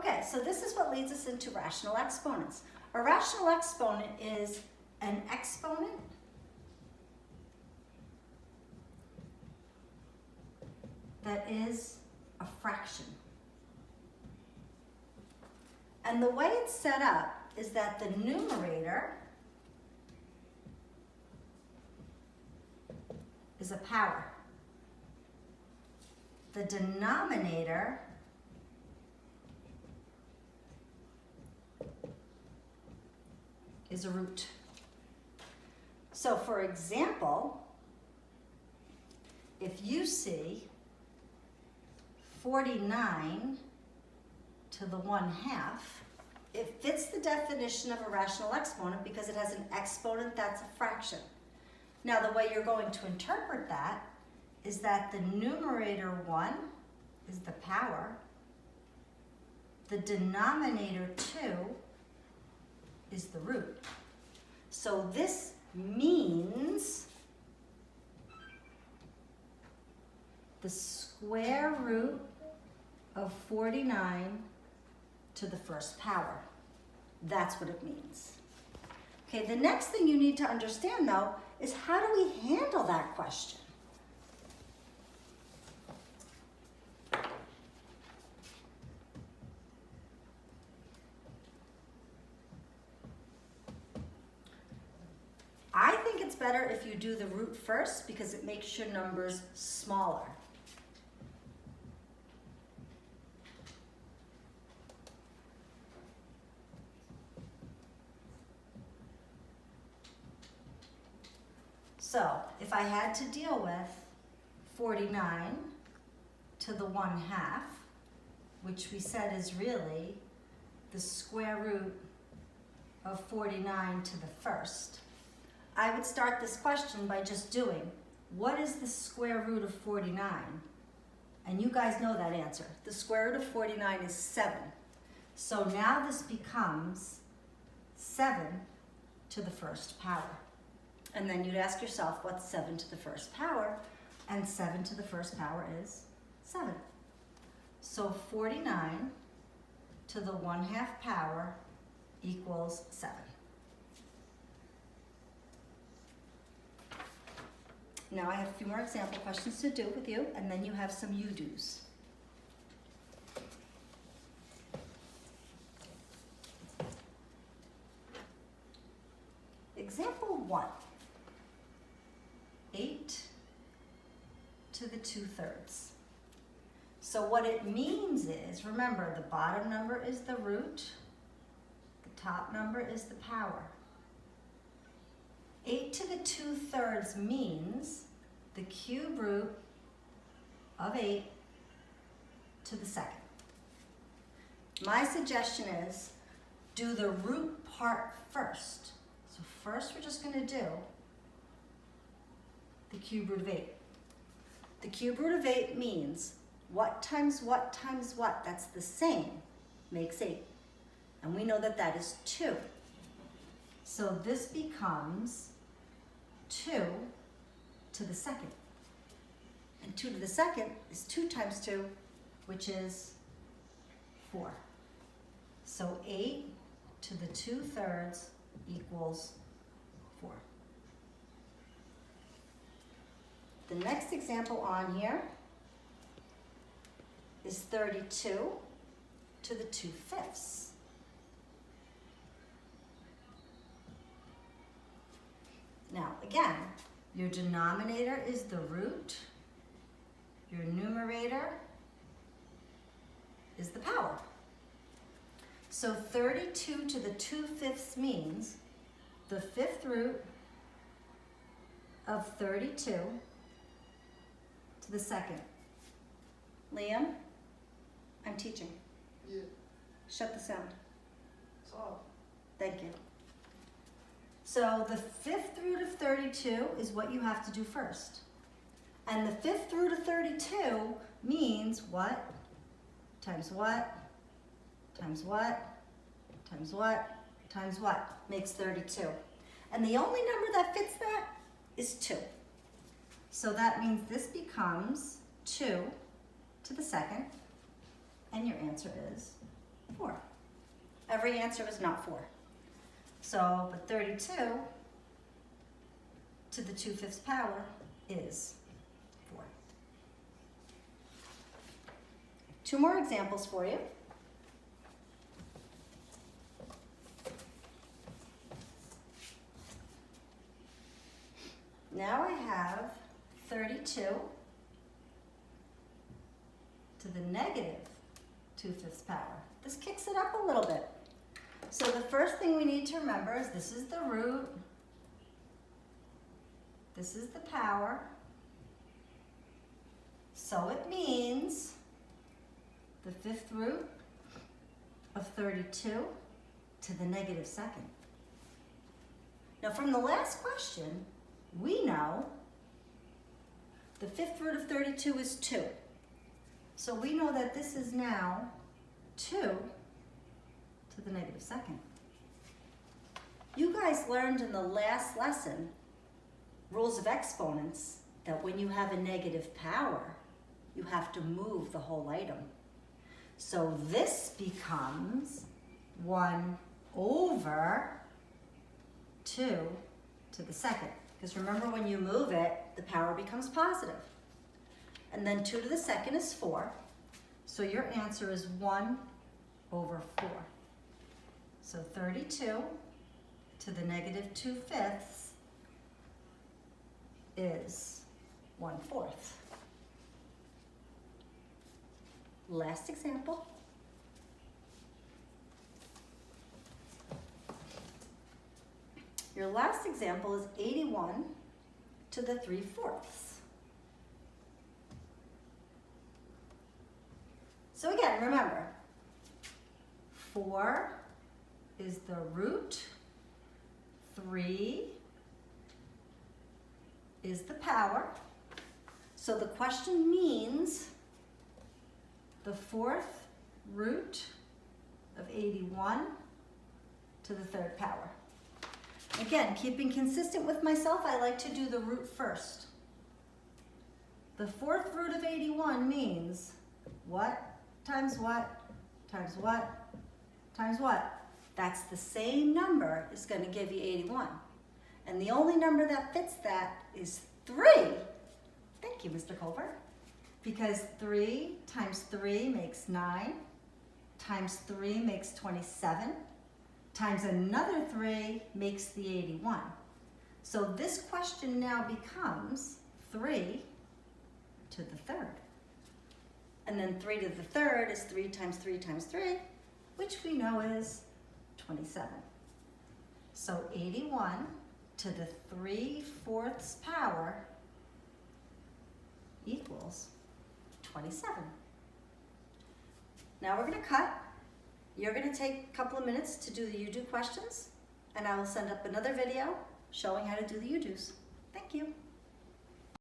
Okay, so this is what leads us into rational exponents. A rational exponent is an exponent that is a fraction. And the way it's set up is that the numerator is a power. The denominator is a root. So for example, if you see 49 to the 1/2, it fits the definition of a rational exponent because it has an exponent that's a fraction. Now the way you're going to interpret that is that the numerator 1 is the power, the denominator 2 is the root. So this means the square root of 49 to the first power. That's what it means. Okay, the next thing you need to understand though is how do we handle that question? I think it's better if you do the root first because it makes your numbers smaller. So if I had to deal with 49 to the 1/2, which we said is really the square root of 49 to the first, I would start this question by just doing, what is the square root of 49? And you guys know that answer. The square root of 49 is 7. So now this becomes 7 to the first power. And then you'd ask yourself, what's 7 to the first power? And 7 to the first power is 7. So 49 to the 1/2 power equals 7. Now I have a few more example questions to do with you, and then you have some you-dos. Example 1, 8 to the 2/3. So what it means is, remember, the bottom number is the root, the top number is the power. 8 to the 2/3 means the cube root of 8 to the second. My suggestion is do the root part first. So first we're just going to do the cube root of 8. The cube root of 8 means what times what times what, that's the same, makes 8. And we know that that is 2. So this becomes 2 to the second. And 2 to the second is 2 times 2, which is 4. So 8 to the 2/3 equals 4. The next example on here is 32 to the 2/5. Now, again, your denominator is the root, your numerator is the power. So 32 to the 2/5 means the 5th root of 32 to the second. Liam, I'm teaching. Yeah, Shut the sound. it's off. Thank you. So the 5th root of 32 is what you have to do first. And the 5th root of 32 means what? Times what? Times what? Times what? Times what? Makes 32. And the only number that fits that is 2. So that means this becomes 2 to the second. And your answer is 4. Every answer is not 4. So, but 32 to the 2/5 power is 4. 2 more examples for you. Now I have 32 to the negative 2/5 power. This kicks it up a little bit. So the first thing we need to remember is this is the root, this is the power, so it means the 5th root of 32 to the negative 2nd. Now from the last question, we know the 5th root of 32 is 2. So we know that this is now 2 to the negative 2nd. You guys learned in the last lesson, rules of exponents, that when you have a negative power, you have to move the whole item. So this becomes 1 over 2 to the 2nd. Because remember, when you move it, the power becomes positive. And then 2 to the 2nd is 4. So your answer is 1 over 4. So 32 to the negative 2/5 is 1/4. Last example. Your last example is 81 to the 3/4. So again, remember, 4 is the root, 3 is the power. So the question means the 4th root of 81 to the 3rd power. Again, keeping consistent with myself, I like to do the root first. The 4th root of 81 means what times what times what times what? That's the same number is going to give you 81. And the only number that fits that is 3. Thank you, Mr. Colbert. Because 3 times 3 makes 9, times 3 makes 27, times another 3 makes the 81. So this question now becomes 3 to the 3rd. And then 3 to the 3rd is 3 times 3 times 3, which we know is 27. So 81 to the 3/4 power equals 27. Now we're going to cut. You're going to take a couple of minutes to do the you-do questions, and I will send up another video showing how to do the you-dos. Thank you.